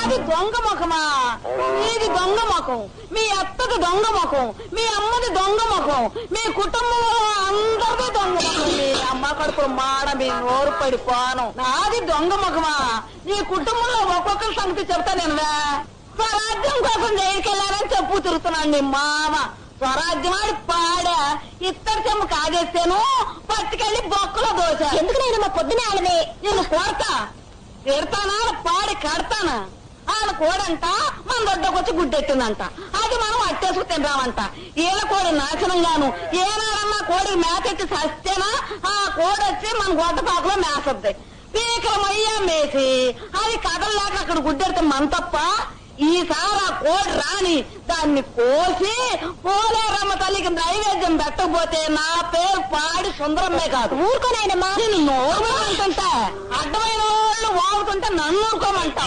నాది దొంగ ముఖమా? నీది దొంగ ముఖం, మీ అత్తది దొంగ ముఖం, మీ అమ్మది దొంగ ముఖం, మీ కుటుంబంలో అందరిది దొంగ ముఖం. మీ అమ్మ కడుపులు మాడ మీ నోరు పడిపోను. నాది దొంగ ముఖమా? నీ కుటుంబంలో ఒక్కొక్కరి సంగతి చెప్తా నేను. స్వరాజ్యం కోసం జైలుకెళ్ళానని చెప్పు తిరుగుతున్నాను నీ మామ. స్వరాజ్యం ఆడి పాడా ఇత్తడి చెమ్ము కాజేస్తాను, పట్టుకెళ్ళి బొక్కలో దోశ. ఎందుకు నేను మా పొద్దునే ఆడనే నేను కొడతా, తిడతానా, పాడి కడతానా? ఆయన కోడంట మన దొడ్డకొచ్చి గుడ్డెట్టిందంట, అది మనం అట్టేసుకు తింటామంట. ఈల కోడి నాశనంగాను ఏనాడన్నా కోడి మేకెట్టి సస్తేనా ఆ కోడి వచ్చి మన గొడ్డపాకులో మేసద్ది. పీకలమయ్యా మేసి అది కదలలేక అక్కడ గుడ్డెడితే మన తప్ప. ఈసారి ఆ కోడి రాని దాన్ని కోసి పోలేరమ్మ తల్లికి నైవేద్యం పెట్టకపోతే నా పేరు పాడి సుందరమ్మే కాదు. ఊరుకోనాయనమ్మా. నేను నోరు అంటుంటా, అడ్డమైన వాళ్ళు వాగుతుంటే నన్ను ఊరుకోమంటా.